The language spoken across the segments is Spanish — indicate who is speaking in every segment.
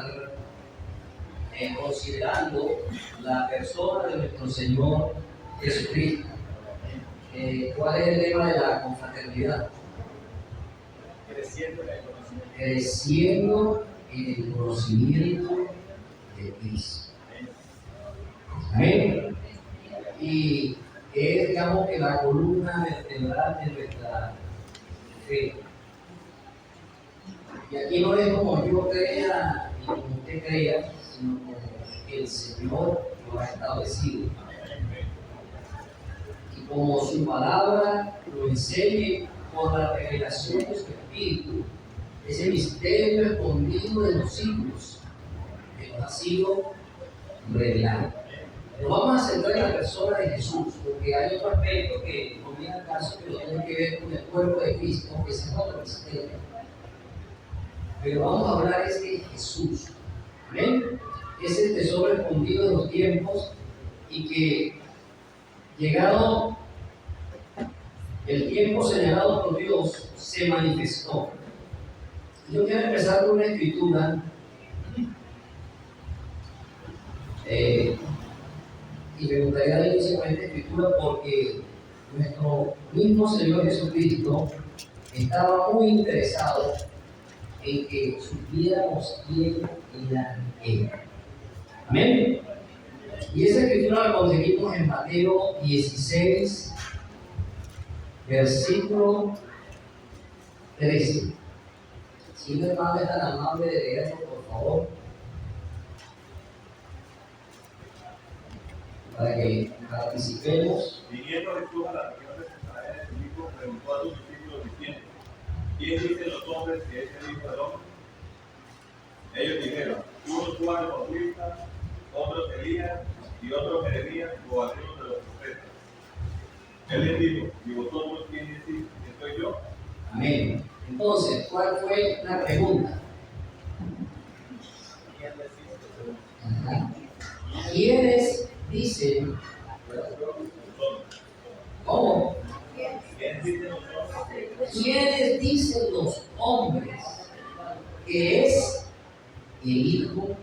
Speaker 1: estar considerando la persona de nuestro Señor Jesucristo. ¿Cuál es el lema de la confraternidad? Creciendo en el conocimiento de Cristo. Amén. Y es, digamos, que la columna vertebral de nuestra fe. Y aquí no es como yo crea y como usted crea, sino como el Señor lo ha establecido. Y como su palabra lo enseñe por la revelación de su Espíritu, ese misterio escondido de los siglos que nos ha sido revelado. Nos vamos a centrar en la persona de Jesús, porque hay otro aspecto que no viene al caso, que lo tiene que ver con el cuerpo de Cristo, que ese es otro misterio. Pero vamos a hablar de Jesús. ¿Amén? Es el tesoro escondido de los tiempos y que, llegado el tiempo señalado por Dios, se manifestó. Yo quiero empezar con una escritura y me gustaría iniciar con esta escritura porque nuestro mismo Señor Jesucristo estaba muy interesado en que supiéramos quién era Él. Amén. Y esa escritura la conseguimos en Mateo 16, versículo 13. Si mi hermano es tan amable de leerlo, por favor, para que participemos.
Speaker 2: Viniendo Jesús a la región de Cesarea de Filipo, preguntó a sus discípulos diciendo: ¿quién dicen los hombres que es el Hijo del Hombre? Ellos dijeron: unos Juan el Bautista, otros Elías, y otros Jeremías o algunos de los profetas. Él les dijo: ¿y vosotros quién decís que soy yo?
Speaker 1: Amén. Entonces, ¿cuál fue la pregunta? ¿Quiénes dicen? ¿Cómo? ¿Quiénes dicen los hombres que es el Hijo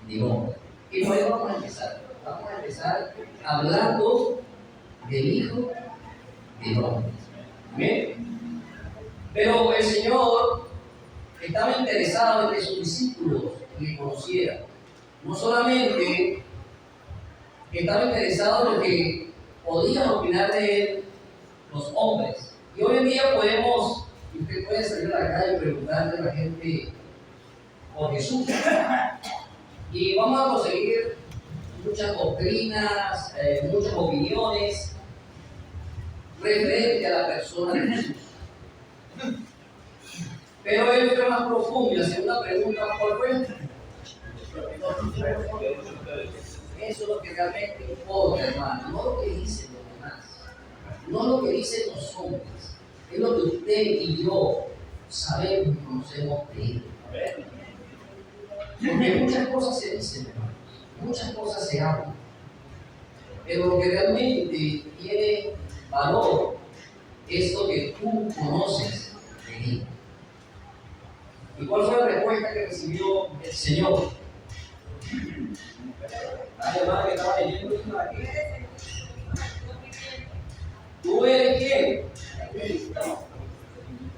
Speaker 1: del Hombre? Y por eso vamos a empezar. Vamos a empezar hablando del Hijo del Hombre. ¿Amén? Pero el Señor estaba interesado en que sus discípulos le conocieran. No solamente estaba interesado en lo que podían opinar de él los hombres. Y hoy en día podemos, y usted puede salir a la calle y preguntarle a la gente por Jesús. Y vamos a conseguir muchas doctrinas, muchas opiniones referente a la persona de Jesús. Pero él fue más profundo y la segunda pregunta, ¿cuál fue? Eso es lo que realmente importa, hermano, no lo que dicen los demás, no lo que dicen los hombres, es lo que usted y yo sabemos y conocemos de él. Porque muchas cosas se dicen, hermanos, muchas cosas se hablan, pero lo que realmente tiene valor es lo que tú conoces de él. ¿Y cuál fue la respuesta que recibió el Señor? La hermana que estaba leyendo dijo aquí: ¿tú eres quién?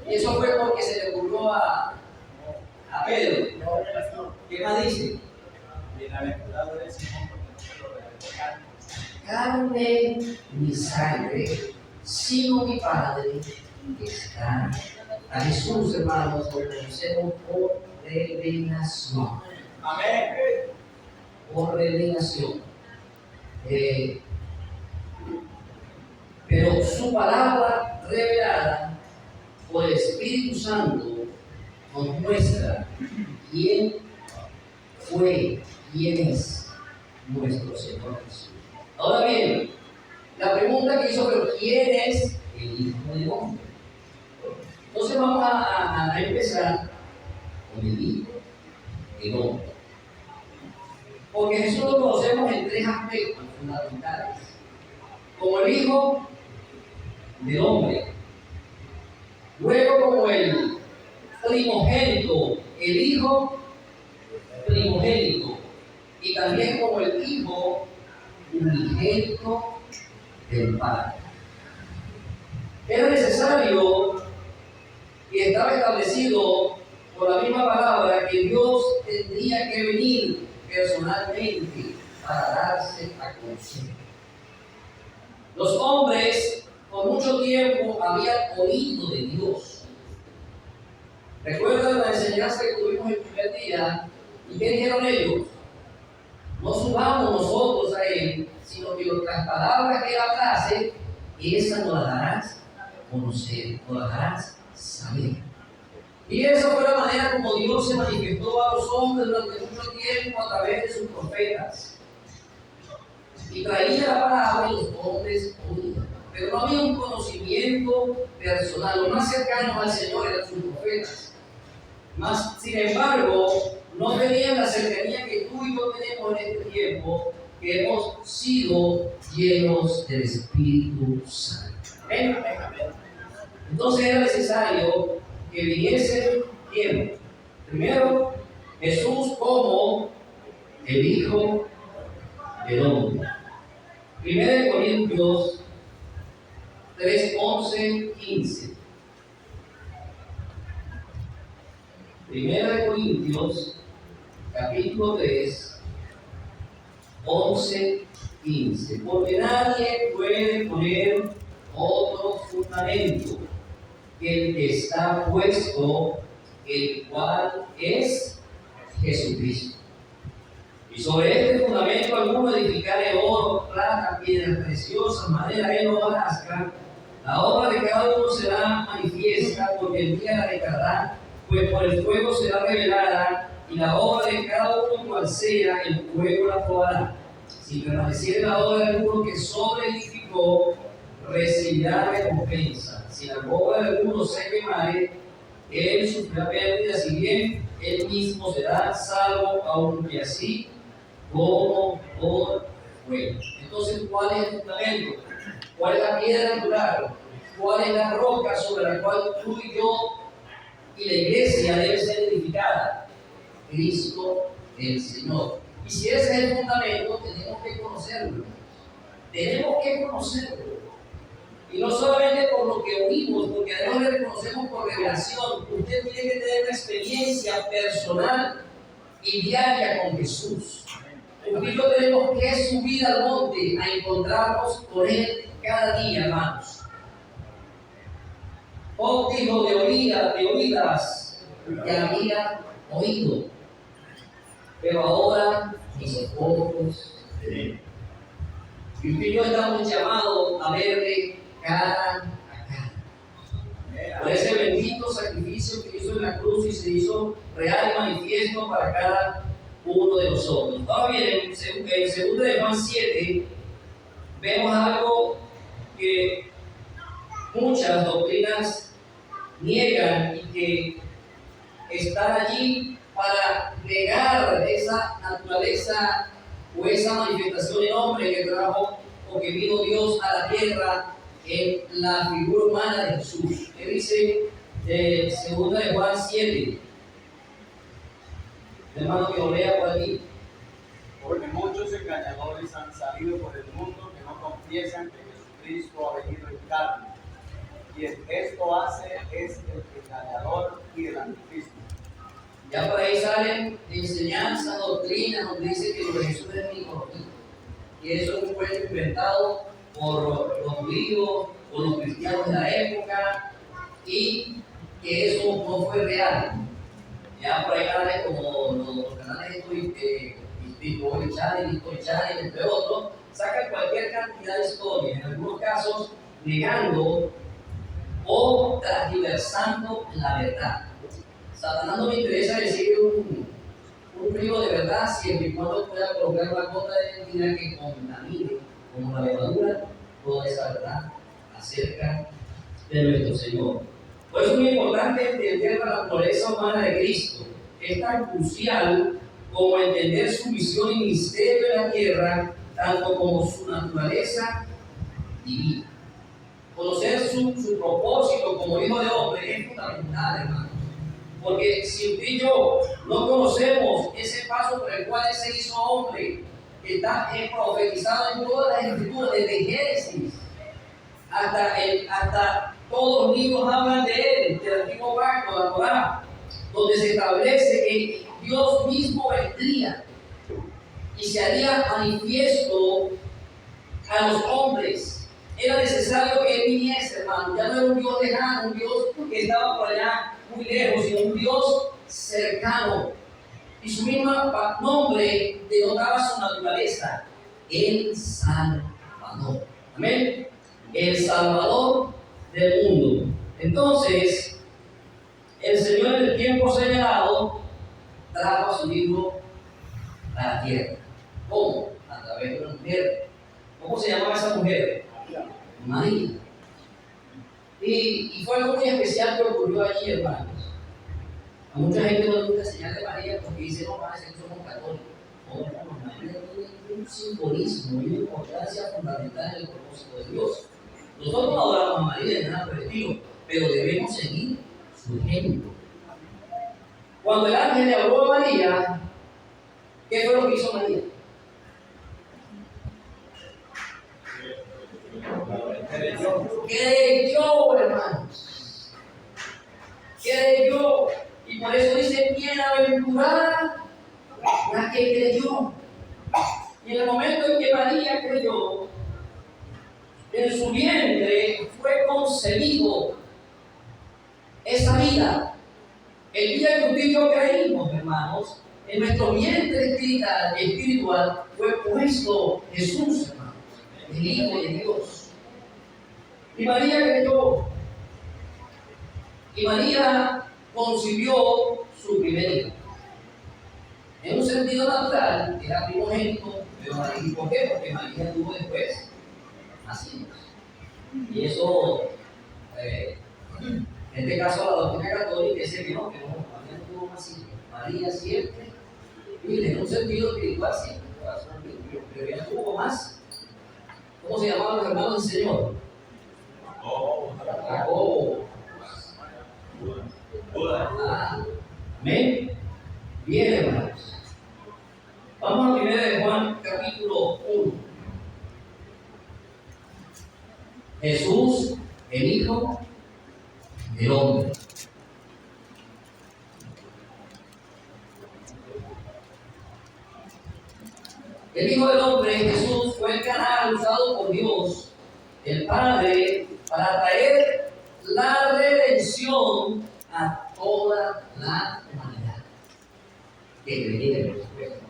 Speaker 1: Y eso fue porque se le ocurrió a Pedro. ¿Qué más dice?
Speaker 3: Bienaventurado eres Simón, porque no te lo reveló
Speaker 1: carne ni sangre, sino mi Padre que está. A Jesús, hermanos, lo conocemos por revelación.
Speaker 3: Amén.
Speaker 1: Por revelación. Pero su palabra revelada por el Espíritu Santo nos muestra quién fue, quién es nuestro Señor Jesús. Ahora bien, la pregunta que hizo, pero ¿quién es el Hijo del Hombre? Entonces vamos a empezar con el Hijo del Hombre. Porque Jesús lo conocemos en tres aspectos fundamentales: como el Hijo del Hombre, luego como el primogénito, el Hijo primogénito también como el Hijo unigénito del Padre. Era necesario y estaba establecido por la misma palabra que Dios tendría que venir personalmente para darse a conocer. Los hombres por mucho tiempo habían oído de Dios. ¿Recuerdan la enseñanza que tuvimos el primer día? ¿Y qué dijeron ellos? No subamos nosotros a Él, sino que las palabras que Él hablase, esas nos las darás conocer, nos las darás saber. Y esa fue la manera como Dios se manifestó a los hombres durante mucho tiempo a través de sus profetas. Y traía la palabra y los hombres oían. Pero no había un conocimiento personal. Los más cercanos al Señor eran sus profetas. Mas, sin embargo, no tenían la cercanía que tú y yo tenemos en este tiempo, que hemos sido llenos del Espíritu Santo. ¿Ven? Entonces era necesario que viniese tiempo. Primero, Jesús como el Hijo del Hombre. 1 Corintios 3, 11, 15. 1 Corintios capítulo 3, 11, 15. Porque nadie puede poner otro fundamento que el que está puesto, el cual es Jesucristo. Y sobre este fundamento alguno edificare oro, plata, piedras preciosas, madera, heno, hojarasca. La obra de cada uno será manifiesta, porque el día la declarará, pues por el fuego será revelada, y la obra de cada uno cual sea, el fuego la probará. Si permaneciere la obra de alguno que sobreedificó, recibirá recompensa. Si la obra de alguno se quemare, él sufrirá pérdida, si bien él mismo será salvo, aunque así como por fuego. Entonces, ¿cuál es el fundamento? ¿Cuál es la piedra angular? ¿Cuál es la roca sobre la cual tú y yo y la iglesia debe ser edificada? Cristo el Señor. Y si ese es el fundamento, tenemos que conocerlo. Tenemos que conocerlo. Y no solamente por lo que oímos, porque además le reconocemos por revelación. Usted tiene que tener una experiencia personal y diaria con Jesús. Usted y yo tenemos que subir al monte a encontrarnos con Él cada día, hermanos. Os dijo de oídas, que había oído, pero ahora mis ojos ven. Y usted y yo estamos llamados a verle cara a cara. Por ese bendito sacrificio que hizo en la cruz y se hizo real y manifiesto para cada uno de nosotros. Ahora bien, en 2 de Juan 7 vemos algo que muchas doctrinas niegan y que están allí para negar esa naturaleza o esa manifestación en hombre que trajo o que vino Dios a la tierra en la figura humana de Jesús. ¿Qué dice 2 de Juan 7? Hermano, que lo lea por aquí.
Speaker 3: Porque muchos engañadores han salido por el mundo que no confiesan que Jesucristo ha venido en carne. Quien esto hace es el engañador y el anticristo.
Speaker 1: Ya por ahí salen enseñanzas, doctrinas, donde dice que lo de Jesús es mitología. Y eso es un cuento inventado por los judíos, por los cristianos de la época, y que eso no fue real. Ya por ahí canales como los canales History Channel, entre otros, sacan cualquier cantidad de historias, en algunos casos negando o transversando la verdad. Satanás no me interesa decir un río de verdad siempre y cuando pueda colocar una gota de mentira que contamine como la levadura toda esa verdad acerca de nuestro Señor. Por eso es muy importante entender la naturaleza humana de Cristo. Es tan crucial como entender su misión y ministerio en la tierra, tanto como su naturaleza divina. Conocer su propósito como hijo de hombre es fundamental, hermano. Porque si usted y yo no conocemos ese paso por el cual Él se hizo hombre, que está profetizado en todas las escrituras, desde Génesis hasta todos los libros hablan de Él, del antiguo pacto, la Torá, donde se establece que Dios mismo vendría y se haría manifiesto a los hombres. Era necesario que Él viniese, hermano. Ya no era un Dios lejano, un Dios que estaba por allá muy lejos, sino un Dios cercano. Y su mismo nombre denotaba su naturaleza, el Salvador. Amén. El Salvador del mundo. Entonces, el Señor en el tiempo señalado trajo a su Hijo a la tierra. ¿Cómo? A través de una mujer. ¿Cómo se llamaba esa mujer? María. Y fue algo muy especial que ocurrió allí, hermanos. A mucha gente no le gusta enseñar de María porque dice, no, parece que somos católicos. No, hermanos, María tiene un simbolismo y una importancia fundamental en el propósito de Dios. Nosotros no adoramos a María de nada por el estilo, pero debemos seguir su ejemplo. Cuando el ángel le habló a María, ¿qué fue lo que hizo María? Creyó, hermanos. Creyó. Y por eso dice, bienaventurada la que creyó. Y en el momento en que María creyó, en su vientre fue concebido esa vida. El día que usted y yo creímos, hermanos, en nuestro vientre espiritual fue puesto Jesús, hermanos, el Hijo de Dios. Y María creyó. Y María concibió su primer hijo. En un sentido natural, era primogénito, pero María, ¿por qué? Porque María tuvo después nacidos. Y eso, en este caso, la doctrina católica dice que no, María no tuvo más hijos. María siempre, y en un sentido espiritual, siempre, pero ella tuvo más. ¿Cómo se llamaban los hermanos del Señor? Jacobo. Amén. Bien, hermanos. Vamos a 1 de Juan, capítulo 1. Jesús, el Hijo del Hombre. El Hijo del Hombre, Jesús, fue el canal usado por Dios, el Padre, para traer la redención a toda la humanidad. Que creyera, por supuesto.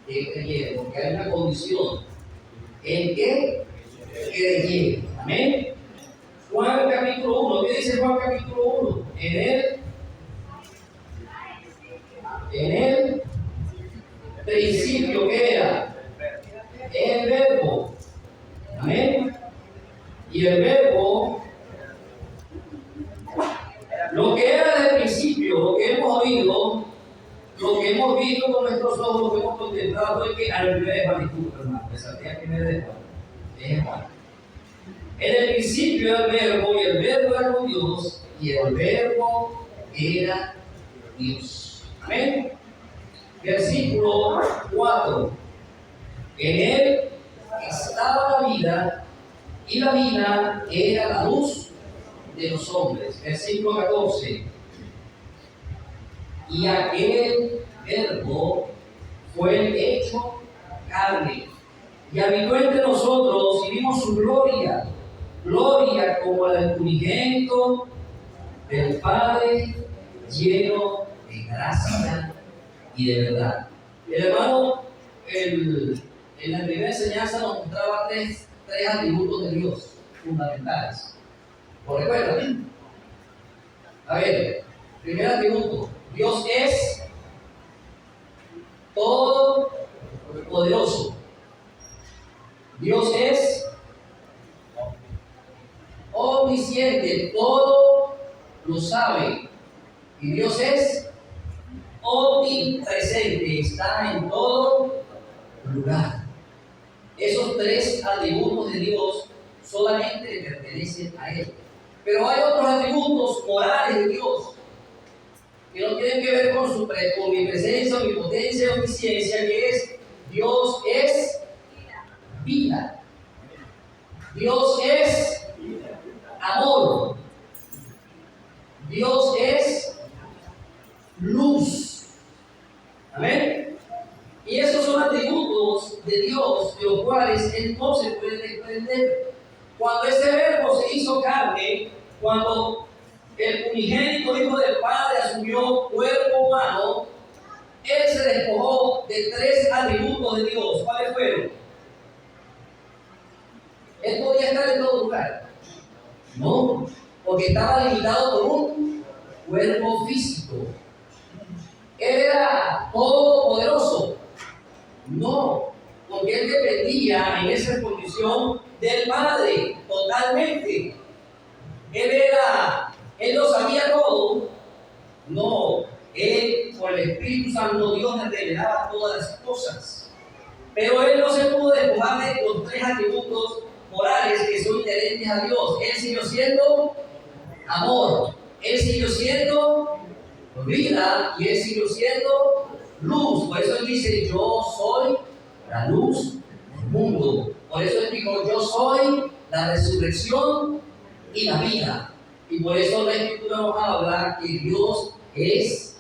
Speaker 1: Que creyera, porque hay una condición. ¿En qué? Creyera. Amén. Juan capítulo 1. ¿Qué dice Juan capítulo 1? En el principio, ¿qué era? El verbo. Amén. Y el verbo, lo que era desde el principio, lo que hemos oído, lo que hemos visto con nuestros ojos, lo que hemos contemplado, es que al primer de Juan, hermano, me salté al primer de Juan. Es Juan. En el principio era el verbo, y el verbo era con Dios, y el verbo era Dios. Amén. Versículo 4. En él estaba la vida, y la vida era la luz de los hombres. Versículo 14. Y aquel verbo fue hecho carne y habitó entre nosotros y vimos su gloria, gloria como la del unigénito del Padre, lleno de gracia y de verdad. El hermano, en la primera enseñanza nos mostraba tres atributos de Dios fundamentales. ¿Lo recuerdan? A ver, primer atributo: Dios es todopoderoso. Dios es omnisciente, todo lo sabe. Y Dios es omnipresente, está en todo lugar. Esos tres atributos de Dios solamente le pertenecen a Él. Pero hay otros atributos morales de Dios que no tienen que ver con, con mi presencia, mi potencia o mi ciencia, que es Dios es vida. Dios es amor. Dios es luz. Amén. Y esos son atributos de Dios, de los cuales Él no se puede desprender. Cuando ese verbo se hizo carne, cuando el unigénito Hijo del Padre asumió cuerpo humano, Él se despojó de tres atributos de Dios. ¿Cuáles fueron? Él podía estar en todo lugar. No, porque estaba limitado por un cuerpo físico. Él era todopoderoso. No, porque Él dependía en esa condición del Padre totalmente. Él lo sabía todo. No, Él, por el Espíritu Santo, Dios le revelaba todas las cosas. Pero Él no se pudo despojar de los tres atributos morales que son inherentes a Dios. Él siguió siendo amor, Él siguió siendo vida y Él siguió siendo luz. Por eso Él dice: yo soy la luz del mundo. Por eso Él dijo: yo soy la resurrección y la vida. Y por eso la Escritura nos habla que Dios es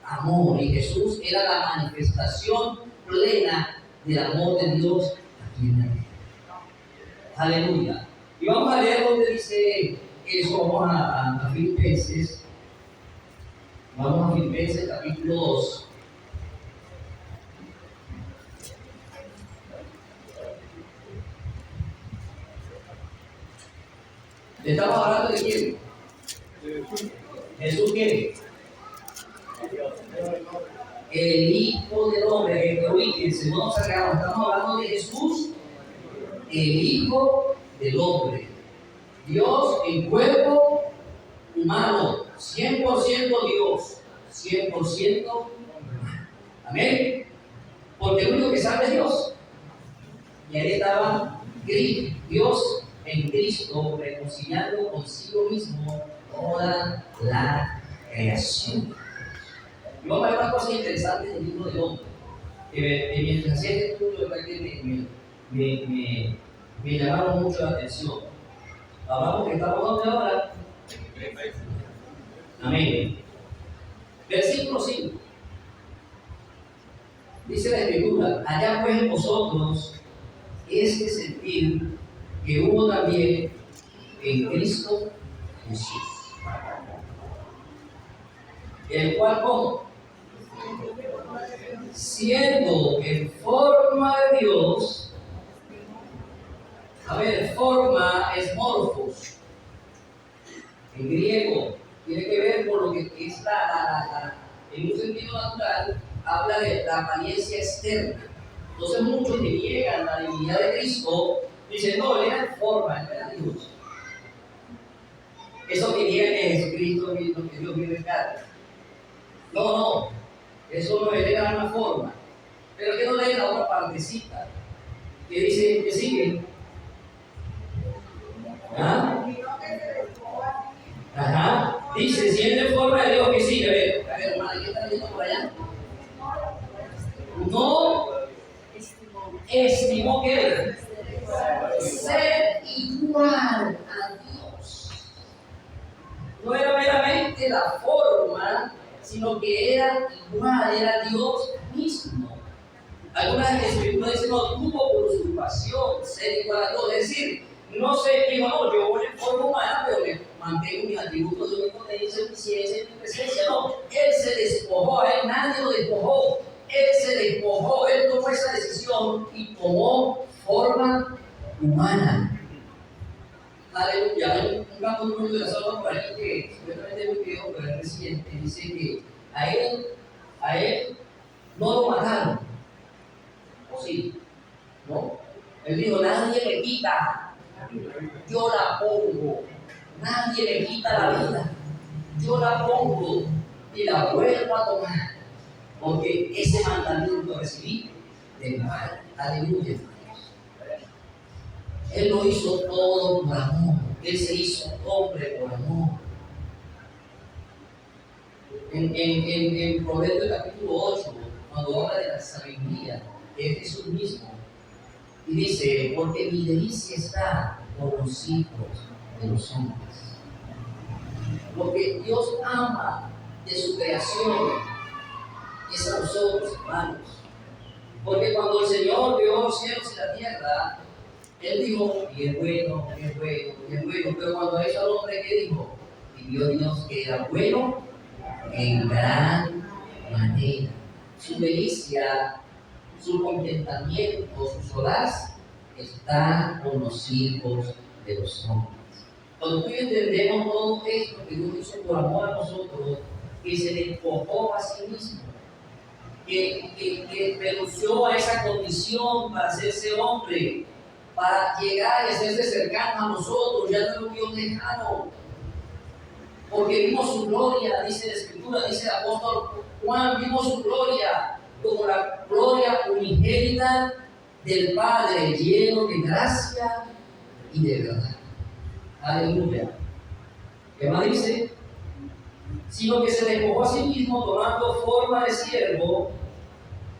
Speaker 1: amor y Jesús era la manifestación plena del amor de Dios aquí en la tierra. Aleluya. Y vamos a leer donde dice eso. Vamos a Filipenses. Vamos a Filipenses capítulo 2. ¿Le estamos hablando de quién? ¿Jesús quién? El Hijo del Hombre. Que ubíquense, no nos sacamos. Estamos hablando de Jesús, el Hijo del Hombre. Dios en cuerpo humano. 100% Dios. 100% humano. Amén. Porque el único que sabe es Dios. Y ahí estaba Dios en Cristo, reconciliando consigo mismo toda la creación. Y vamos a ver unas cosas interesantes del libro del hombre. Mientras hacía este estudio, me llamaron mucho la atención. Hablamos que estamos donde ahora. Amén. Versículo 5. Dice la Escritura: allá pues en vosotros este sentir que hubo también en Cristo Jesús, el cual, ¿cómo? Siendo en forma de Dios. A ver, forma es morfos en griego, tiene que ver con lo que es en un sentido natural, habla de la apariencia externa. Entonces muchos que niegan la divinidad de Cristo dicen: no, él era en forma, él era Dios. Eso que niegan que Jesucristo es lo que Dios vive en carne. No, eso no, él era una forma. Pero que no leen la otra partecita que dice, que sigue. ¿Ah? Ajá. Dice: siendo en forma de Dios, que sigue. A ver, hermana, ¿qué está leyendo por allá? No estimó que ser igual a Dios. No era meramente la forma, sino que era igual, era Dios mismo. Algunas escrituras dicen: no tuvo por usurpación ser igual a Dios. Es decir, no se dijo: no, yo voy en forma humana, pero me mantengo mis atributos de mi potencia, mi ciencia y mi presencia. No, Él se despojó, a Él nadie lo despojó. Él se despojó, Él tomó esa decisión y tomó forma humana. Aleluya. Hay un campo muy interesante por aquí que supuestamente muy viejo, pero es reciente. Dice que a él no lo mataron. ¿O sí? ¿No? Él dijo: nadie me quita, yo la pongo. Nadie me quita la vida, yo la pongo y la vuelvo a tomar. Porque ese mandamiento recibí del Padre. Aleluya. Él lo hizo todo por amor. Él se hizo hombre por amor. En Proverbios capítulo 8, cuando habla de la sabiduría, es Jesús mismo. Y dice, porque mi delicia está por los hijos de los hombres. Lo que Dios ama de su creación es a nosotros, hermanos. Porque cuando el Señor creó los cielos y la tierra, Él dijo, y es bueno, y es bueno, y es bueno. Pero cuando hizo al hombre, ¿qué dijo? Y vio Dios que era bueno en gran manera. Su delicia, su contentamiento, su solaz está con los hijos de los hombres. Cuando tú y yo entendemos todo esto que Dios hizo por amor a nosotros, que se despojó a sí mismo, que renunció a esa condición para hacerse hombre, para llegar y hacerse cercano a nosotros, ya no lo vio lejano, porque vimos su gloria, dice la Escritura, dice el apóstol Juan, vimos su gloria como la gloria unigénita del Padre, lleno de gracia y de verdad. Aleluya. ¿Qué más dice? Sino que se despojó a sí mismo tomando forma de siervo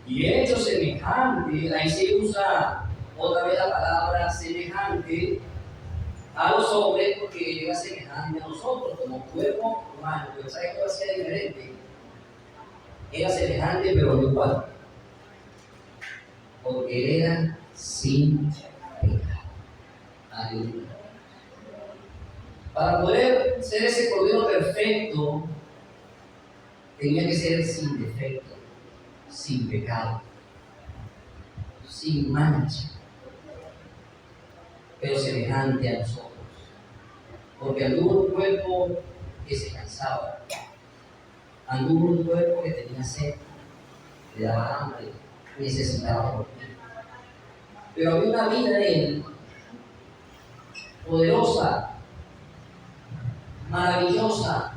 Speaker 1: y hecho semejante, ahí se usa otra vez la palabra semejante a los hombres porque era semejante a nosotros como cuerpo humano, pero ¿sabes qué hacía diferente? Era semejante pero no igual, porque él era sin pecado. Aleluya. Para poder ser ese cordero perfecto, tenía que ser sin defecto, sin pecado, sin mancha, pero semejante a nosotros. Porque anduvo un cuerpo que se cansaba, anduvo un cuerpo que tenía sed, le daba hambre, necesitaba dormir. Pero había una vida en él, poderosa, maravillosa,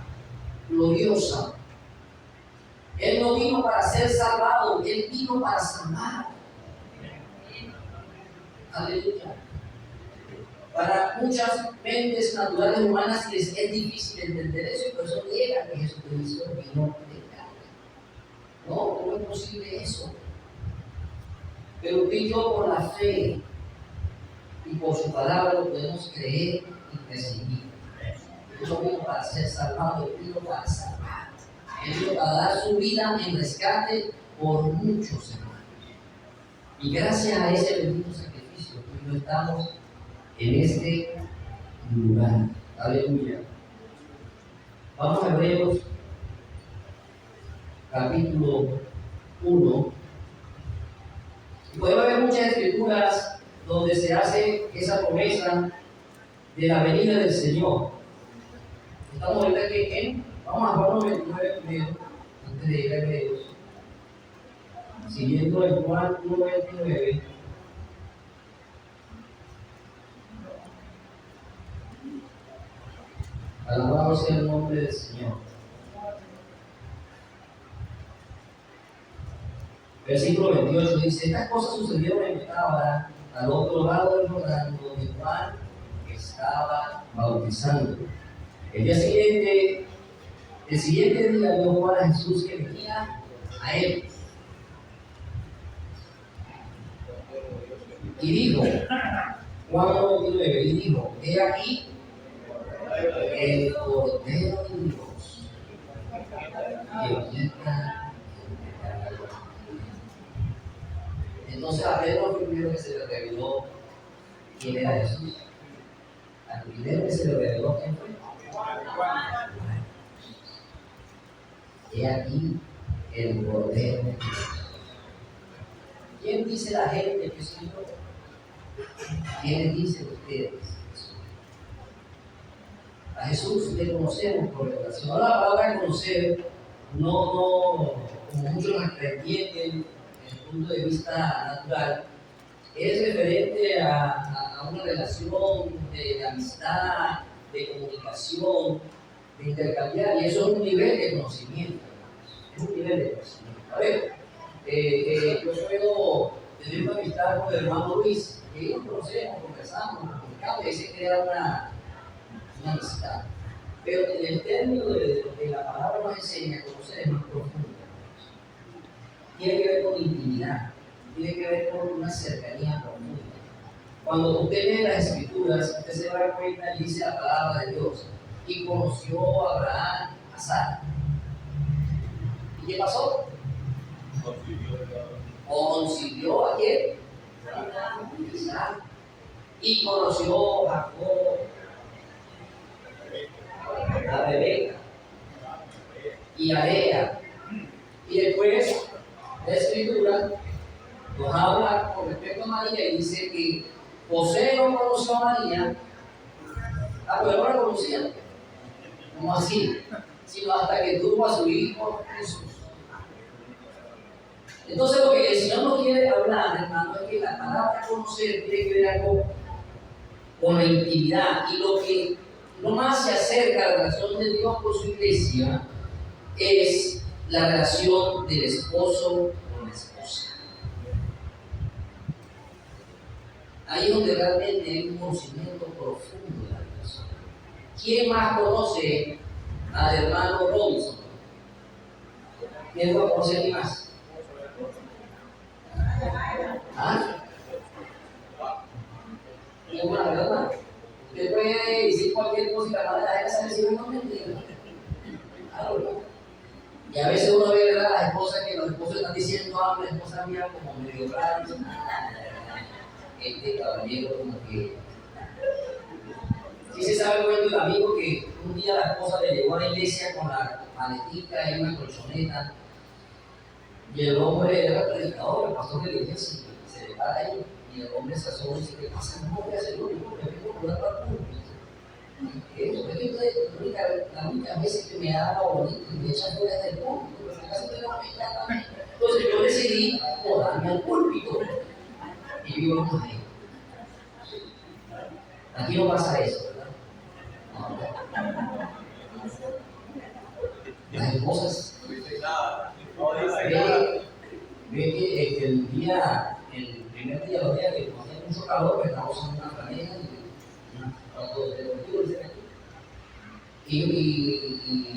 Speaker 1: gloriosa. Él no vino para ser salvado, Él vino para salvar. Aleluya. Para muchas mentes naturales humanas les es difícil entender eso y por eso niegan que Jesucristo vino de carne. No, ¿cómo es posible eso? Pero tú y yo por la fe y por su palabra lo podemos creer y recibir. Él no vino para ser salvado, Él vino para salvar. Él vino para dar su vida en rescate por muchos hermanos. Y gracias a ese bendito sacrificio, tú y yo estamos en este lugar. Aleluya. Vamos a Hebreos capítulo 1. Y podemos ver muchas escrituras donde se hace esa promesa de la venida del Señor. Estamos ahorita vamos a Juan 29 primero, antes de ir a Hebreos. Siguiendo en Juan 1:29. Alabado sea el nombre del Señor. Versículo 28 dice: estas cosas sucedieron en Cábara, al otro lado del Jordán, donde Juan estaba bautizando. El siguiente día vio Juan a Jesús que venía a él. Y dijo, Juan 1:29, y dijo: he aquí el Cordero de Dios que quita el pecado. Entonces a Pedro fue primero que se le reveló quién era Jesús. Al primero que se le reveló quién fue. He aquí el Cordero de Dios. ¿Quién dice la gente que soy yo? ¿Quién dice ustedes? A Jesús le conocemos por revelación. Ahora la palabra conocer no como muchos la entienden desde el punto de vista natural, es referente a una relación de amistad, de comunicación, de intercambiar, y eso es un nivel de conocimiento, es un nivel de conocimiento. A ver, yo puedo tener una amistad con el hermano Luis, que nos conocemos, conversamos, nos comunicamos, y se crea una amistad. Pero en el término de lo que la palabra nos enseña a conocer es más profundo. Tiene que ver con intimidad, tiene que ver con una cercanía profunda. Cuando usted lee las Escrituras, usted se va a dar cuenta y dice la palabra de Dios. Y conoció a Abraham a Sara. ¿Y qué pasó? Concibió a quién? A Sara. Y conoció a Jacob, a Rebeca y a Lea. Y después la Escritura nos habla con respecto a María y dice que José no conoció a María, pero no la conocía, como así, sino hasta que tuvo a su hijo Jesús. Entonces lo que el Señor nos quiere hablar, hermano, es que la palabra conocer tiene que ver algo con la intimidad, y lo que no más se acerca a la relación de Dios con su iglesia es la relación del esposo con la esposa. Ahí es donde realmente hay un conocimiento profundo de la relación. ¿Quién más conoce al hermano Robinson? ¿Quién lo conoce aquí más? ¿Ah? Es una verdad. Usted puede decir cualquier cosa y la gente sabe si no mentira. Claro, ¿no? Y a veces uno ve, ¿verdad?, las esposas que los esposos están diciendo algo, la esposa mía como medio raro. Este caballero como que... Sí se sabe el cuento del amigo que un día la esposa le llegó a la iglesia con la maletica y una colchoneta. Y el hombre era predicador, el pastor de la iglesia, se le para ahí. Y el hombre se asoma y dice: ¿qué pasa? No voy a hacer lo único que vengo por la pública. Eso, es que usted, la única vez que me habla bonito y me echa fuera del púlpito, pero en casa tengo que estar. Entonces yo decidí mudarme al púlpito. Y vivo ahí. Aquí no pasa eso, ¿verdad? No. Las esposas. Ve que el primer día, los días que hacía mucho calor, que estábamos usando una franela y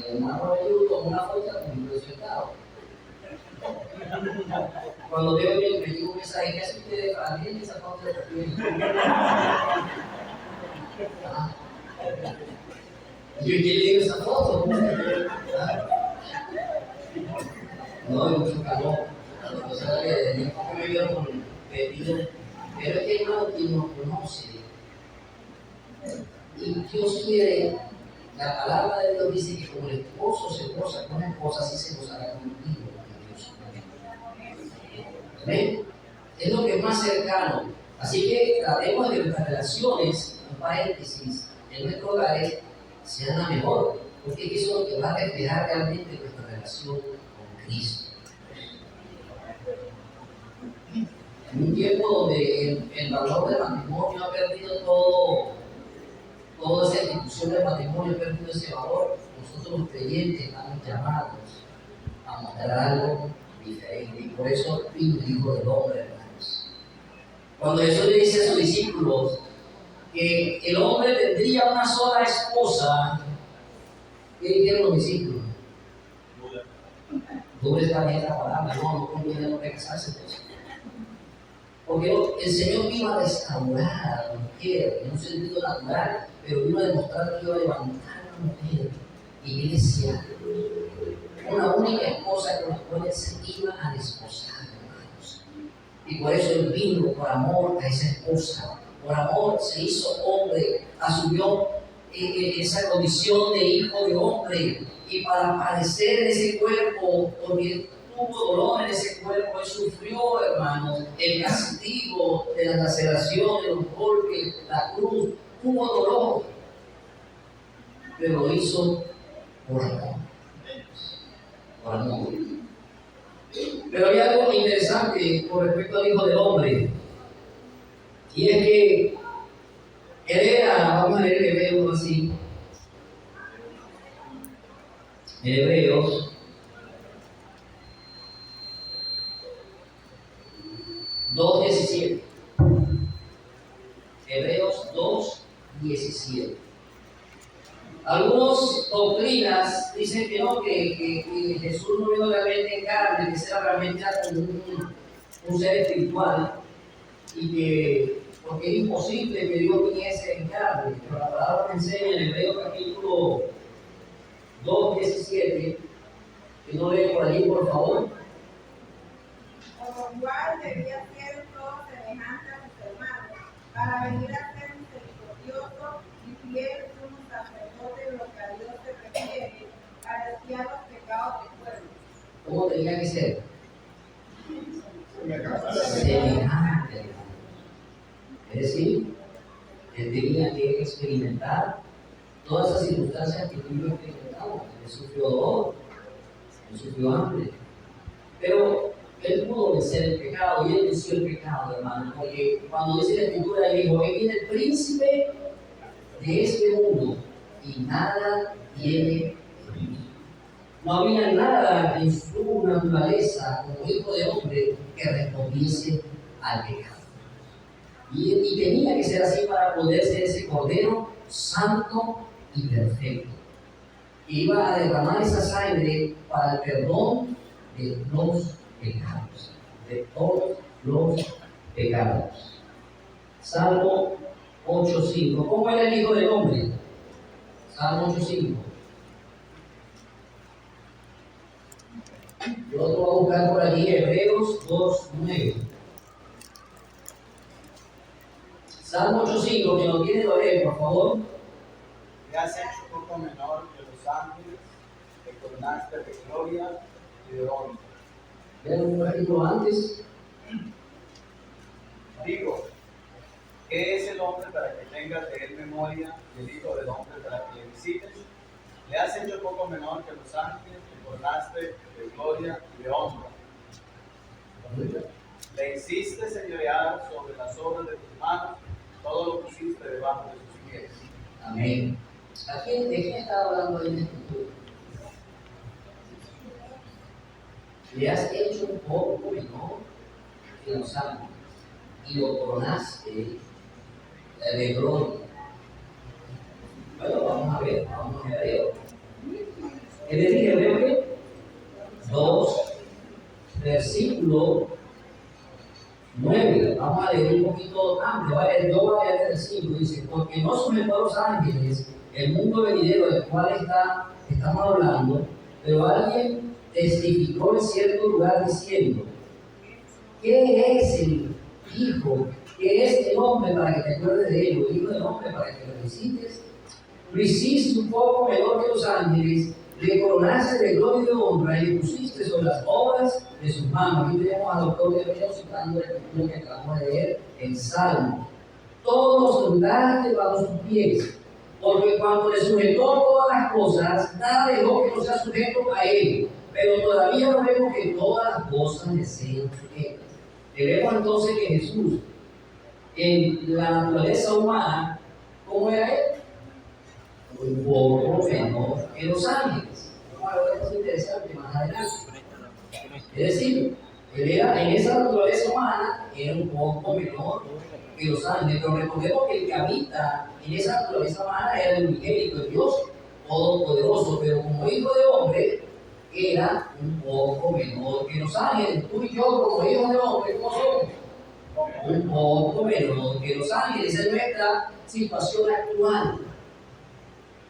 Speaker 1: el hermano Ayudo tomó una foto con mi resultado. Cuando veo que me digo un mensaje, ¿qué hace usted de franela y esa foto de yo, ¿quién le dio esa foto? No, hay mucho calor. O sea, que me vieron con pedido. Pero es que hermano, quien nos conoce. Y Dios quiere, la palabra de Dios dice que como el esposo se goza con la esposa, así se gozará contigo. ¿Ven? Es lo que es más cercano. Así que tratemos de que nuestras relaciones, en paréntesis, en nuestros hogares, sean la mejor. Porque eso es lo que va a reflejar realmente nuestra relación con Cristo. En un tiempo donde el valor del matrimonio ha perdido toda esa institución del matrimonio ha perdido ese valor, nosotros los creyentes estamos llamados a mostrar algo diferente. Y por eso vino el Hijo del Hombre, hermanos. Cuando Jesús le dice a sus discípulos que el hombre tendría una sola esposa, ¿qué dijeron los discípulos? Tú está bien esta palabra, no conviene el hombre casarse, pues. Porque el Señor vino a restaurar a la mujer en un sentido natural, pero vino a demostrar que iba a levantar a una mujer, iglesia, una única esposa con la cual se iba a desposar, hermanos. Y por eso Él vino por amor a esa esposa, por amor se hizo hombre, asumió esa condición de hijo de hombre, y para padecer en ese cuerpo, porque tuvo dolor en ese cuerpo, Él sufrió, hermanos, el castigo de las laceraciones, los golpes, la cruz, tuvo dolor, pero lo hizo por amor. Por amor. Pero hay algo interesante con respecto al Hijo del Hombre, y es que Él era, vamos a leer Hebreos así, Hebreos 2:17. Hebreos 2:17. Algunas doctrinas dicen que no, que Jesús no vino realmente en carne, que era realmente como un ser espiritual, y que porque es imposible que Dios viniese en carne. Pero la palabra me enseña en Hebreos capítulo 2:17, que no lee por allí, por favor.
Speaker 4: Por lo cual debía ser todo semejante a sus hermanos, para venir a ser misericordioso y fiel sumo sacerdote de lo que a Dios se refiere, para expiar los pecados del pueblo.
Speaker 1: ¿Cómo tenía que ser?
Speaker 2: Semejante.
Speaker 1: Semejante. Es decir, él tenía que experimentar todas esas circunstancias que tú y yo experimentamos. Él sufrió dolor, él sufrió hambre, pero él pudo vencer el pecado y él venció el pecado, hermano, porque cuando dice la Escritura, él dijo: "Él viene el príncipe de este mundo y nada tiene de mí". No había nada en su naturaleza como hijo de hombre que respondiese al pecado. Y tenía que ser así para poder ser ese Cordero santo y perfecto, que iba a derramar esa sangre para el perdón de los pecados, de todos los pecados. Salmo 8:5. ¿Cómo era el Hijo del Hombre? Salmo 8:5. Yo lo voy a buscar por allí, Hebreos 2:9. Salmo 8:5, que lo tiene lo lee, por favor.
Speaker 3: Te has hecho poco menor que los ángeles, te coronaste de gloria y de honra.
Speaker 1: Vean un ratito antes.
Speaker 3: Digo, ¿qué es el hombre para que tengas de él memoria, y el hijo del hombre para que le visites? Le has hecho poco menor que los ángeles, te coronaste de gloria y de honra. Le hiciste señorear sobre las obras de tus manos, todo lo pusiste debajo de sus pies.
Speaker 1: Amén. ¿De quién está hablando en la Escritura? Le has hecho un poco menor que los ángeles y lo coronaste de gloria. Bueno, vamos a ver, vamos a ver. Es decir, Hebreos 2, versículo 9. Vamos a leer un poquito amplio, ¿vale? Yo voy a leer el 5, dice: "Porque no sujetó a los ángeles el mundo venidero del cual estamos hablando, pero alguien testificó en cierto lugar diciendo: ¿qué es el Hijo? ¿Qué es el hombre para que te acuerdes de él? El Hijo del hombre para que lo visites. Lo hiciste un poco menor que los ángeles, le coronaste de gloria y de honra y le pusiste sobre las obras de sus manos". Aquí tenemos al doctor de Hebreos citando el título que acabamos de leer en Salmo. "Todos los fundaste bajo sus pies, porque cuando le sujetó todas las cosas, nada dejó que no sea sujeto a él. Pero todavía no vemos que todas las cosas le sean sujetas". Vemos entonces que Jesús, en la naturaleza humana, ¿cómo era él? Un poco menor que los ángeles. Vamos a ver, esto es interesante más adelante. Es decir, él era, en esa naturaleza humana, era un poco menor que los ángeles, pero recordemos que el que habita en esa naturaleza humana era el unigénito, el Dios todopoderoso, pero como hijo de hombre, era un poco menor que los ángeles. Tú y yo, como hijos de hombre, ¿cómo somos? Un poco menor que los ángeles. Esa es nuestra situación actual.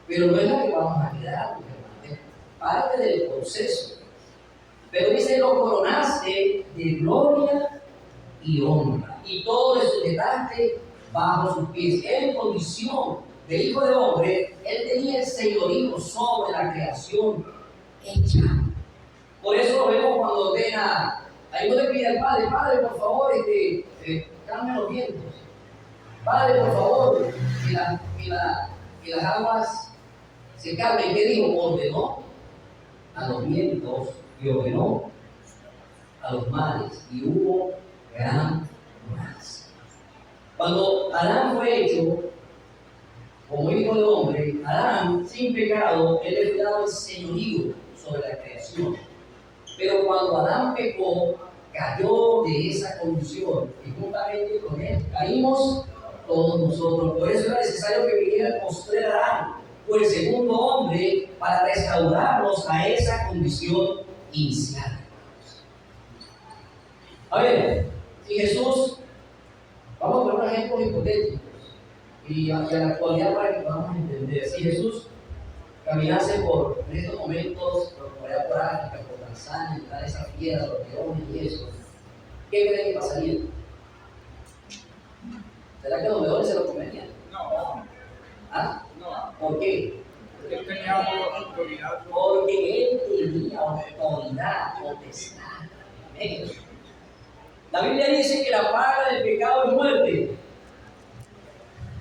Speaker 1: Pero no es la que vamos a quedar, es parte del proceso. Pero dice: "Lo coronaste de gloria y honra, y todo le sujetaste bajo sus pies". En condición de hijo de hombre, él tenía el señorío sobre la creación hecha. Por eso lo vemos cuando ordena, ahí no le pide al Padre: "Padre, por favor, cambia los vientos. Padre, por favor, que las aguas se calmen". ¿Qué dijo? Ordenó a los vientos y ordenó a los mares, y hubo gran bonanza. Cuando Adán fue hecho como hijo de hombre, Adán, sin pecado, él le fue dado el señorío sobre la creación. Pero cuando Adán pecó, cayó de esa condición, y juntamente con él caímos todos nosotros. Por eso era necesario que viniera el postrer Adán, fue el segundo hombre para restaurarnos a esa condición inicial. A ver, si Jesús, vamos a poner ejemplos hipotéticos y a la actualidad para que podamos entender. Si Jesús caminase en estos momentos por allá por África, por Tanzania, entrar esa piedra, los leones y eso, ¿qué creen que pasaría? ¿Será que los leones se lo comerían?
Speaker 3: No,
Speaker 1: ¿Ah?
Speaker 3: no.
Speaker 1: ¿Por qué?
Speaker 3: Porque él tenía autoridad.
Speaker 1: Porque él tenía autoridad, potestad. Amén. La Biblia dice que la paga del pecado es muerte.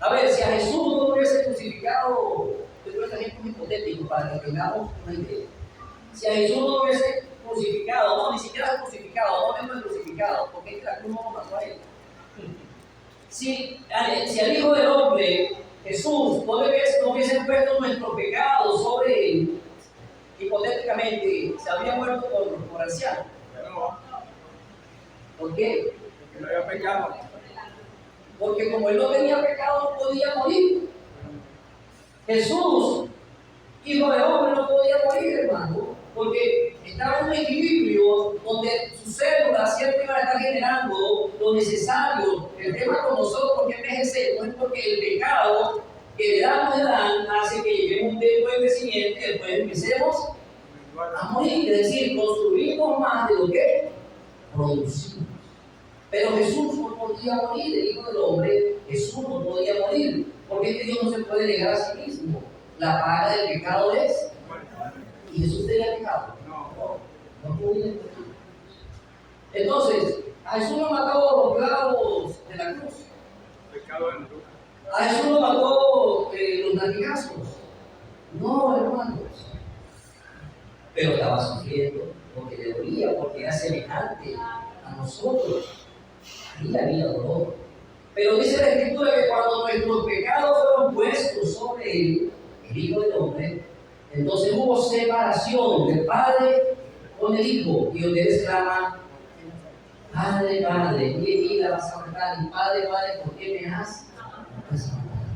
Speaker 1: A ver, si a Jesús no hubiese crucificado, esto es ejemplo hipotético para que tengamos una idea. Si a Jesús no hubiese crucificado, no, ni siquiera crucificado, no mismo crucificado, porque es que la cruz no lo mató a él. Si al Hijo del Hombre, Jesús, no hubiese puesto nuestros pecados sobre él, hipotéticamente, se habría muerto por anciano. ¿Por qué?
Speaker 3: Porque no había pecado.
Speaker 1: Porque como él no tenía pecado, no podía morir. Jesús, Hijo de Hombre, no podía morir, hermano, porque estaba en un equilibrio donde sus células siempre iban a estar generando lo necesario. El tema con nosotros, porque envejecemos, es porque el pecado que le damos de Adán hace que lleguemos a un tiempo de crecimiento y después empecemos a morir. Es decir, construimos más de lo que producimos. Pero Jesús no podía morir, el Hijo del Hombre, Jesús no podía morir, porque es que Dios no se puede negar a sí mismo. La paga del pecado es. ¿Y Jesús tenía pecado? No podía. Entonces, a Jesús lo mató los clavos de la cruz.
Speaker 3: Pecado en cruz.
Speaker 1: A Jesús lo mató los latigazos. No, hermanos. Pero estaba sufriendo porque le dolía, porque era semejante a nosotros. Ahí había dolor. Pero dice la Escritura que cuando nuestros pecados fueron puestos sobre él, el Hijo del Hombre, entonces hubo separación del Padre con el Hijo, y donde él exclama: Padre, Padre, mi vida vas a matar, y Padre, Padre, ¿por qué me has desamparado?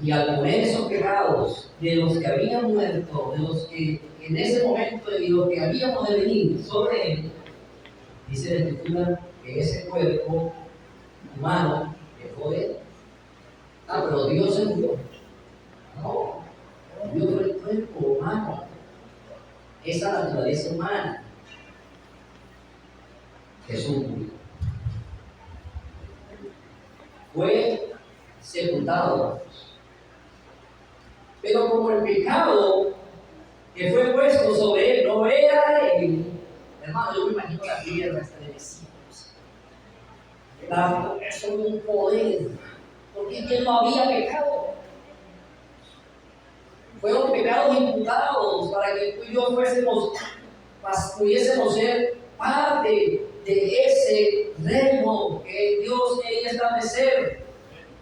Speaker 1: Y al poner esos pecados de los que habían muerto, de los que en ese momento de los que habíamos de venir sobre él, dice la Escritura que ese cuerpo humano dejó de él. Pero Dios se murió. No, Dios fue el cuerpo humano, esa naturaleza humana. Jesús murió. Fue sepultado. Pero como el pecado que fue puesto sobre él no era de él, hermano, yo me imagino la tierra estremecida. Eso es un poder, porque él no había pecado. Fueron pecados imputados para que tú y yo pudiésemos ser parte de ese reino que Dios quería establecer.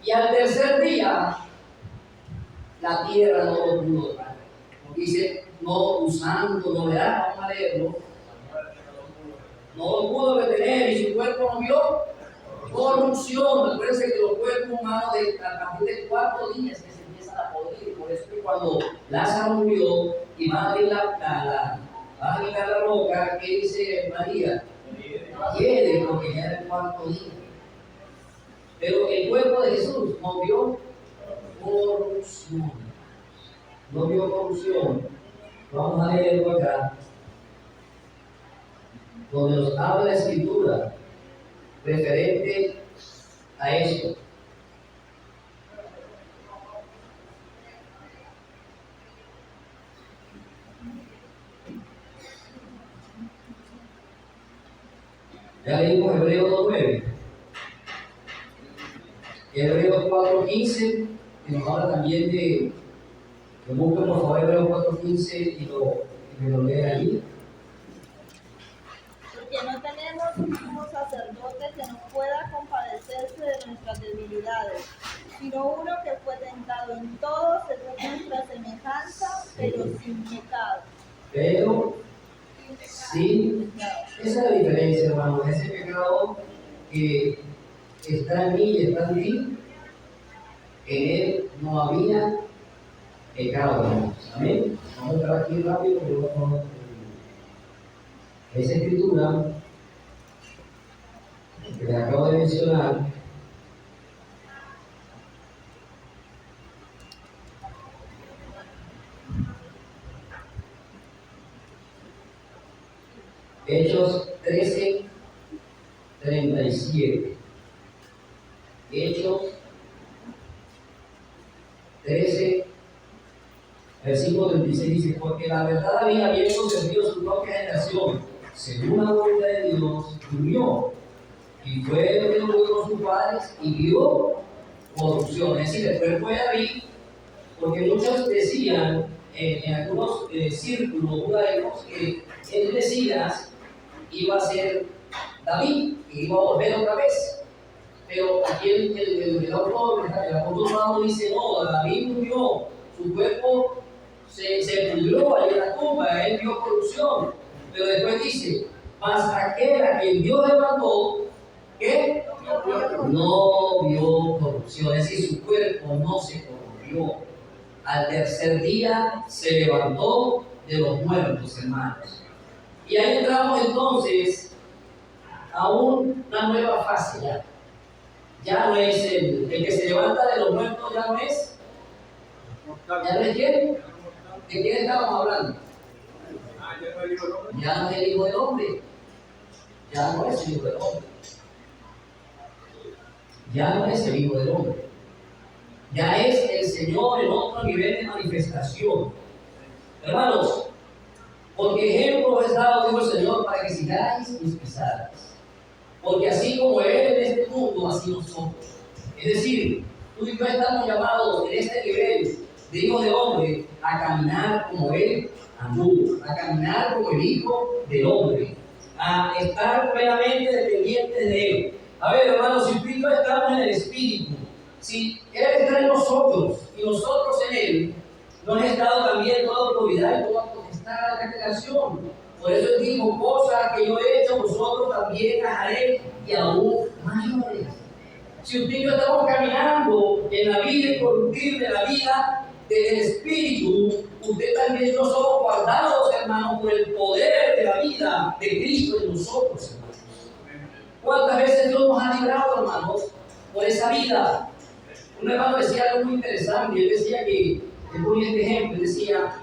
Speaker 1: Y al tercer día, la tierra no lo pudo dar. Dice, no usando, no le da, vamos a leerlo. No lo pudo retener y su cuerpo no vio corrupción. Acuérdense que los cuerpos humanos a partir de 4 días que se empiezan a podrir. Por eso que cuando Lázaro murió y van a abrir la roca, ¿qué dice María? Quiere, porque ya era el 4 día. Pero el cuerpo de Jesús no vio corrupción. No vio corrupción. Vamos a leerlo acá, donde nos habla la Escritura referente a esto. Ya leímos Hebreos 2:9. Hebreos 4:15, que nos habla también de. Busquen por favor Hebreos 4:15 y me lo leen allí.
Speaker 5: Porque no tenemos un sumo sacerdote que no pueda compadecerse de nuestras debilidades, sino uno que fue tentado en todo según nuestra semejanza, pero sin pecado.
Speaker 1: Pero sí, esa es la diferencia, hermano. Ese pecado que está en mí y está en ti, En él no había pecado, hermanos. Amén. Vamos a entrar aquí rápido, pero vamos a esa escritura que les acabo de mencionar. Hechos 13:37. Hechos 13, versículo 36 dice: porque la verdad había bien concebido su propia generación, según la voluntad de Dios, durmió, y fue lo que no con sus padres, y vio corrupción. Es decir, después fue David, porque muchos decían en algunos círculos judaicos que el Mesías iba a ser David, y iba a volver otra vez. Pero aquí el autor Pablo dice: no, David murió, su cuerpo se pudrió ahí en la tumba, él vio corrupción. Pero después dice: mas aquel a quien Dios levantó, ¿qué? No vio corrupción, es decir, su cuerpo no se corrompió. Al tercer día se levantó de los muertos, hermanos. Y ahí entramos entonces a una nueva fase ya. Ya no es el que se levanta de los muertos, ya no es. ¿Ya no es quién? ¿De quién estábamos hablando? Ya no es el Hijo del Hombre. Ya no es el Hijo del Hombre. Ya no es el Hijo del Hombre. Ya es el Señor en otro nivel de manifestación. Hermanos, porque ejemplo es dado, dijo el Señor, para que sigáis mis pisadas. Porque así como Él en este mundo, así nosotros. Es decir, tú y yo estamos llamados en este nivel de Hijo de Hombre a caminar como Él anduvo, a caminar como el Hijo del Hombre, a estar plenamente dependientes de Él. A ver, hermanos, si tú y yo estamos en el Espíritu, si Él está en nosotros y nosotros en Él, nos ha estado también toda autoridad y toda potestad de creación. Por eso Él dijo: cosas que yo he hecho, vosotros también las haré, y aún mayores. Si usted y yo estamos caminando en la vida incorruptible, en la vida del Espíritu, usted también, no somos guardados, hermanos, por el poder de la vida de Cristo en nosotros, hermanos. ¿Cuántas veces Dios nos ha librado, hermanos, por esa vida? Un hermano decía algo muy interesante. Él decía que, él ponía este ejemplo, él decía: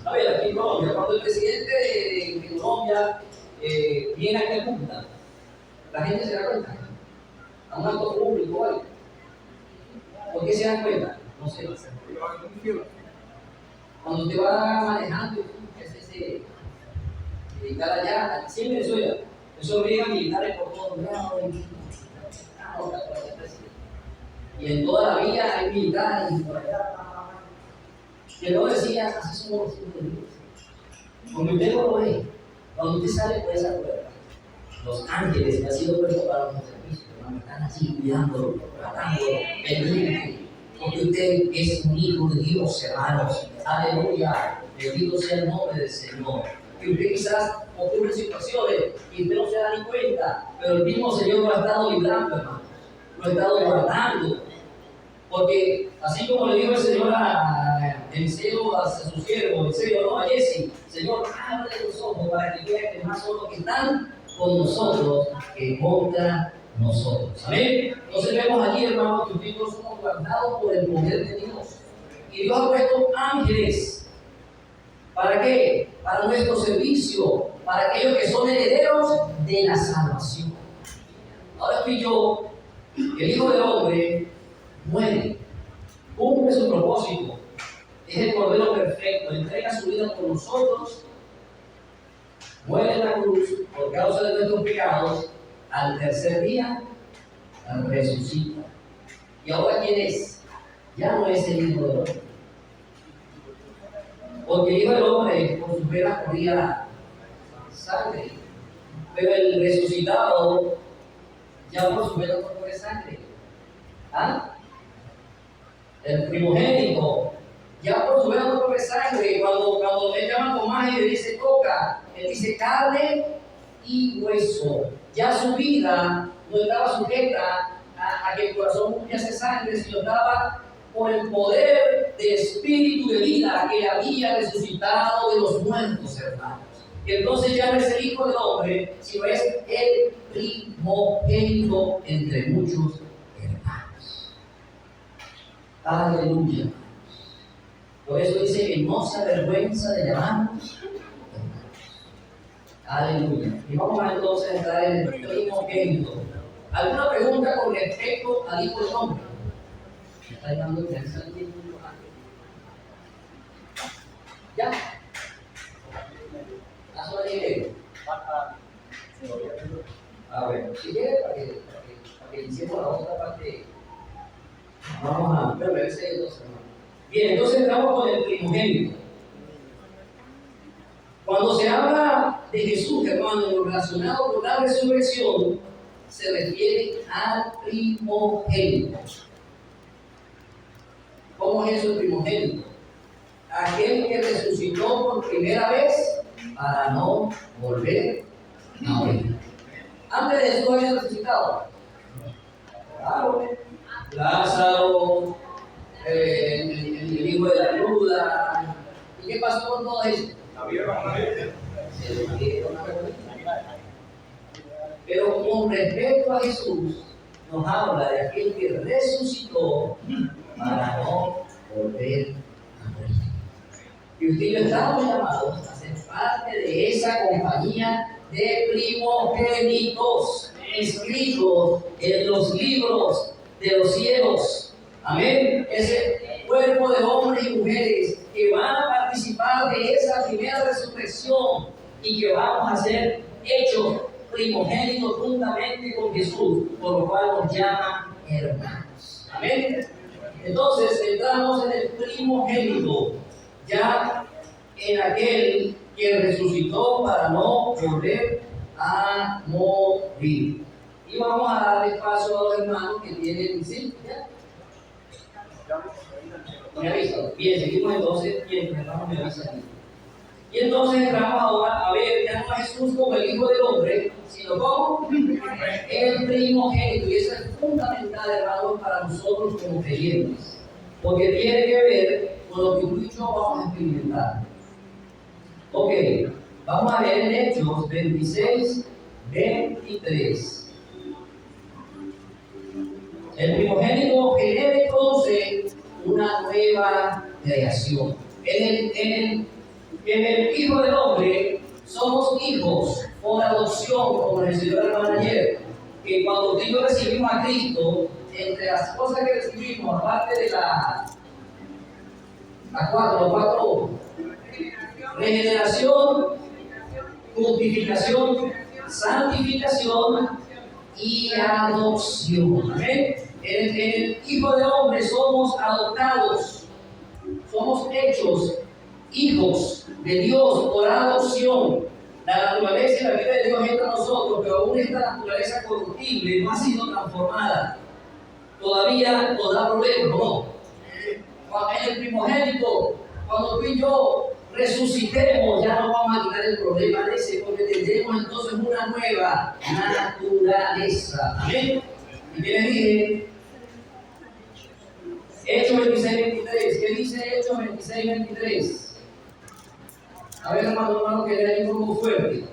Speaker 1: a ver, aquí en Colombia, cuando el presidente de Colombia viene a esta punta, la gente se da cuenta, a un acto público, ¿vale? ¿Por qué se dan cuenta? No sé. Cuando usted va manejando, militar allá, sí en Venezuela, eso obliga a militares por todos lados. Y en toda la vía hay militares. Y luego decía: así somos los hijos de Dios. Como usted lo ve, cuando usted sale por esa puerta, los ángeles que han sido puestos para los servicios, están así cuidándolo, tratándolo, pendiente. Porque usted es un hijo de Dios, hermanos. Aleluya. Bendito sea el nombre del Señor. Y usted quizás ocurre situaciones y usted no se da ni cuenta, pero el mismo Señor lo ha estado librando, hermanos. Lo ha estado guardando. Porque así como le dijo el Señor a Eliseo, a su siervo, Eliseo, a Jesse: Señor, abre los ojos para que vean que más son los que están con nosotros que contra nosotros. Amén. Entonces vemos allí, hermanos, que usted y yo somos guardados por el poder de Dios. Y Dios ha puesto ángeles. ¿Para qué? Para nuestro servicio, para aquellos que son herederos de la salvación. Ahora tú y yo, el Hijo del Hombre, muere, cumple su propósito, es el Cordero perfecto, entrega su vida por nosotros, muere en la cruz por causa de nuestros pecados, al tercer día resucita. ¿Y ahora quién es? Ya no es el Hijo del Hombre, porque el Hijo del Hombre por sus venas corría sangre, pero el resucitado ya por sus venas no corre sangre. ¿Ah? El primogénito, ya por su vena no corre sangre. Cuando le llama a Tomás y le dice: toca, él dice: carne y hueso. Ya su vida no estaba sujeta a que el corazón hubiese sangre, sino estaba por el poder del Espíritu de vida que había resucitado de los muertos, hermanos. Y entonces ya no es el Hijo del Hombre, sino es el primogénito entre muchos hermanos. Aleluya. Por eso dice que no se avergüenza de llamarnos hermanos. Aleluya. Y vamos a entonces entrar en el primogénito. ¿Alguna pregunta con respecto al Hijo del Hombre? ¿Me está llamando atención? ¿Ya? ¿Haz una idea? A ver, si quieres, para que hicimos la otra parte. Vamos a ver ese dos, hermanos. Bien, entonces entramos con el primogénito. Cuando se habla de Jesús, hermano, en lo relacionado con la resurrección, se refiere al primogénito. ¿Cómo es eso el primogénito? Aquel que resucitó por primera vez para no volver a morir. Antes de Jesús había resucitado. Claro. Lázaro, el hijo de la viuda. ¿Y qué pasó con todo eso? Se murieron a morir. Pero con respecto a Jesús, nos habla de aquel que resucitó para no volver a morir. Y usted y yo estamos llamados a ser parte de esa compañía de primogénitos escritos en los libros de los cielos. Amén. Ese cuerpo de hombres y mujeres que van a participar de esa primera resurrección y que vamos a ser hechos primogénitos juntamente con Jesús, por lo cual nos llaman hermanos. Amén. Entonces entramos en el primogénito, ya en aquel que resucitó para no volver a morir. Y vamos a darle paso a los hermanos que tienen, ¿sí? ¿Ya? ¿Me avisan? Bien, seguimos entonces, bien, hermanos me avisan. Y entonces entramos ahora a ver ya no a Jesús como el Hijo del Hombre, sino como el primogénito. Y eso es fundamental, hermanos, para nosotros como creyentes, porque tiene que ver con lo que tú y yo vamos a experimentar. Ok, vamos a ver en Hechos 26, 23. El primogénito genera entonces una nueva creación. En el Hijo del Hombre somos hijos por adopción, como les enseñó el hermano ayer, que cuando tú y yo recibimos a Cristo, entre las cosas que recibimos, aparte de los cuatro, regeneración, justificación, santificación y adopción. ¿Amén? En el Hijo del Hombre somos adoptados, somos hechos hijos de Dios por adopción. La naturaleza y la vida de Dios entra en nosotros, pero aún esta naturaleza corruptible no ha sido transformada. Todavía nos da problemas, ¿no? En el primogénito, cuando tú y yo resucitemos, ya no vamos a quitar el problema de ese, porque tendremos entonces una nueva naturaleza. ¿Amén? ¿Y qué les dije? Hechos 26, 23. ¿Qué dice Hechos 26, 23? A ver, hermano, que le den un poco fuerte.
Speaker 2: El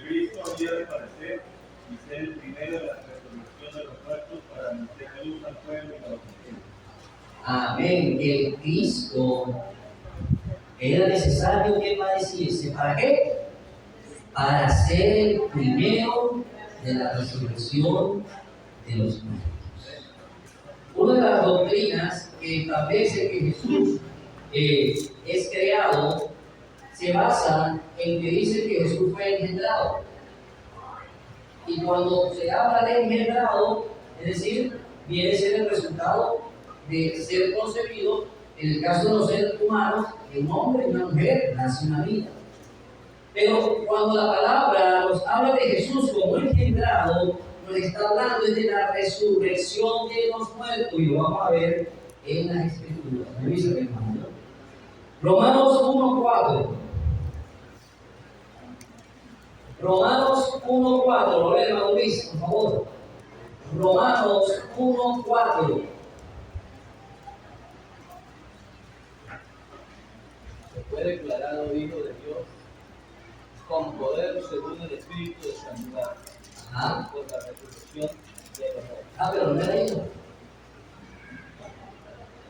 Speaker 2: Cristo había de padecer y ser el primero de la resurrección de los muertos para anunciar luz al pueblo y a los gentiles.
Speaker 1: Amén. Que el Cristo era necesario que padeciese. ¿Para qué? Para ser el primero de la resurrección de los muertos. Una de las doctrinas que establece que Jesús es creado se basa en que dice que Jesús fue engendrado. Y cuando se habla de engendrado, es decir, viene a ser el resultado de ser concebido, en el caso de los seres humanos, de un hombre y una mujer, nace una vida. Pero cuando la palabra nos habla de Jesús como engendrado, nos está hablando de la resurrección de los muertos, y lo vamos a ver en las Escrituras. ¿Me dice, hermano? Romanos 1:4. Romanos 1:4. Lo lee, hermano Luis, por favor. Romanos 1:4.
Speaker 6: Fue declarado Hijo de Dios con poder según el Espíritu de Santidad,
Speaker 1: Ajá.
Speaker 6: por la resurrección de los muertos.
Speaker 1: Ah, pero no era hijo.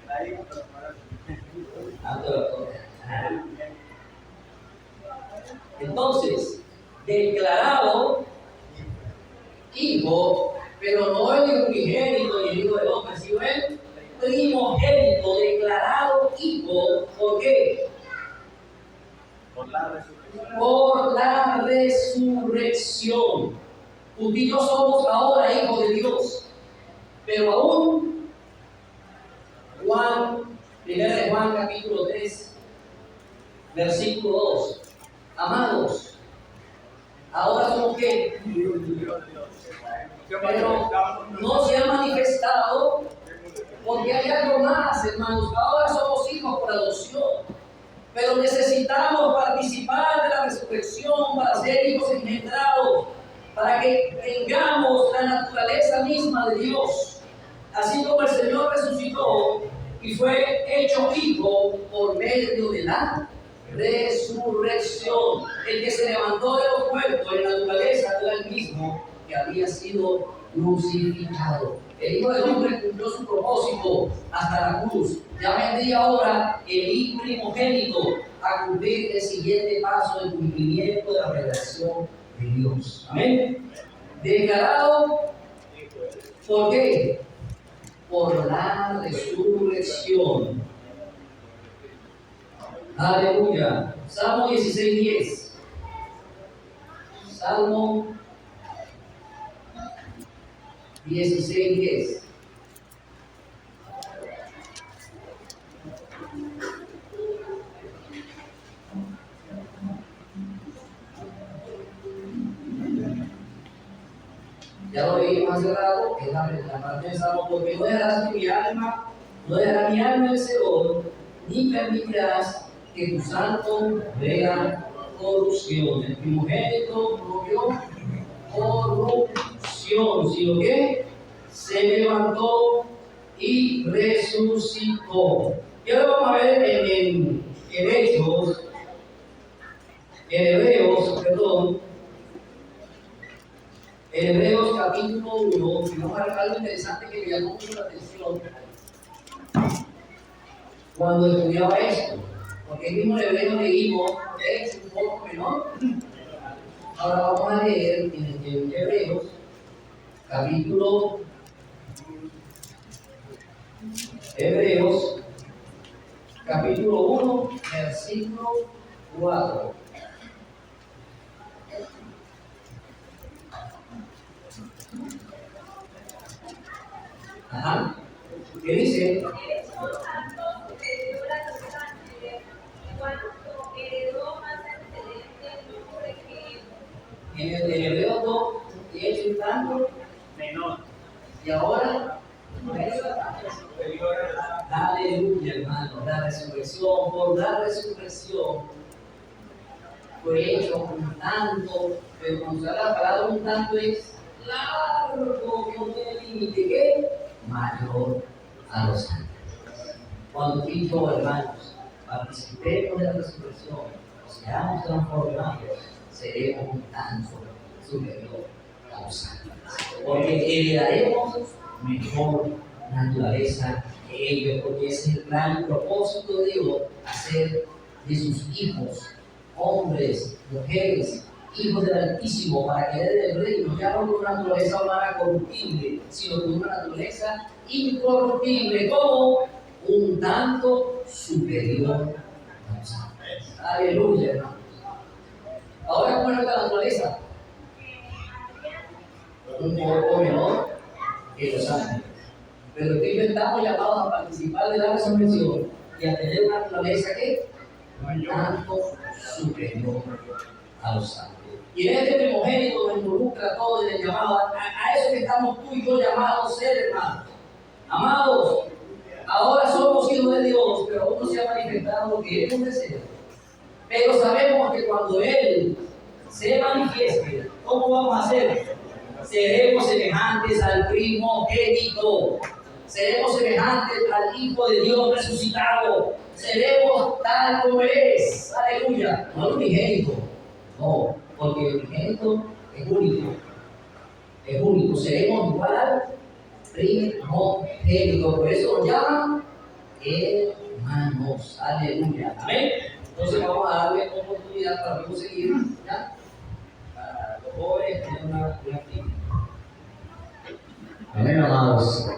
Speaker 3: Ahí, pero no era-
Speaker 1: Ah, pero. Entonces, declarado hijo, pero no el unigénito ni el hijo del hombre, sino el primogénito, declarado hijo. ¿Por qué?
Speaker 3: Por la resurrección.
Speaker 1: Por la resurrección. Tú y yo somos ahora hijos de Dios, pero aún Juan, 1 de Juan capítulo 3, versículo 2. Amados, ahora somos ¿qué? Pero no se ha manifestado porque hay algo más, hermanos. Ahora somos hijos por adopción, pero necesitamos participar de la resurrección para ser hijos engendrados, para que tengamos la naturaleza misma de Dios. Así como el Señor resucitó y fue hecho hijo por medio de la resurrección. El que se levantó de los muertos en la naturaleza era el mismo que había sido crucificado. El Hijo del Hombre cumplió su propósito hasta la cruz. Ya vendría ahora el primogénito a cumplir el siguiente paso del cumplimiento de la revelación de Dios. Amén. Declarado, ¿por qué? Por la resurrección. Aleluya. Salmo 16:10. Salmo 16:10. Ya lo vimos hace rato, que es la parte del Salmo, porque no dejarás que mi alma, no dejará mi alma el Seol, ni permitirás que tu santo vea corrupción. El primogénito no vio corrupción, sino que se levantó y resucitó. Y ahora vamos a ver en Hebreos capítulo 1, y vamos a ver algo interesante que me llamó mucho la atención cuando estudiaba esto, porque el mismo Hebreo leímos, es un poco menor. Ahora vamos a leer en Hebreos capítulo 1, versículo 4. Ajá. ¿Qué dice?
Speaker 7: Eres por tanto superior a los ángeles, cuanto heredó más excelente nombre que ellos.
Speaker 1: En el Hebreo 2, he hecho un tanto,
Speaker 3: Menor.
Speaker 1: y ahora,
Speaker 3: Superior a la-
Speaker 1: aleluya, hermano, la resurrección, por la resurrección, fue hecho un tanto, pero cuando se da la palabra un tanto es largo, que no tiene límite, ¿qué? Mayor a los ángeles. Cuando tú y yo, hermanos, participemos de la resurrección, seamos transformados, seremos un tanto superior a los ángeles. Porque heredaremos mejor naturaleza que ellos, porque es el gran propósito de Dios, hacer de sus hijos, hombres, mujeres, hijos del Altísimo, para que hereden el reino, ya no con una naturaleza humana corruptible, sino con una naturaleza incorruptible, como un tanto superior a los ángeles. Aleluya, hermanos. Ahora, ¿cómo es nuestra naturaleza? Un poco menor que los ángeles. Pero que ellos estamos llamados a participar de la resurrección y a tener una naturaleza que un tanto superior a los ángeles. Y en este primogénito nos involucra todo en el llamado a eso que estamos tú y yo llamados a ser, hermanos. Amados, ahora somos hijos de Dios, pero aún no se ha manifestado lo que Él desea. Pero sabemos que cuando Él se manifieste, ¿cómo vamos a hacer? seremos semejantes al primogénito. Seremos semejantes al Hijo de Dios resucitado. Seremos tal como es. Aleluya. No el unigénito. No, porque el unigénito es único. Es único. Seremos igual al primogénito. Por eso nos llaman hermanos. Aleluya. Amén. Entonces vamos a darle oportunidad para luego seguir. ¿Ya? Para los jóvenes tener una actividad. Amén, amados.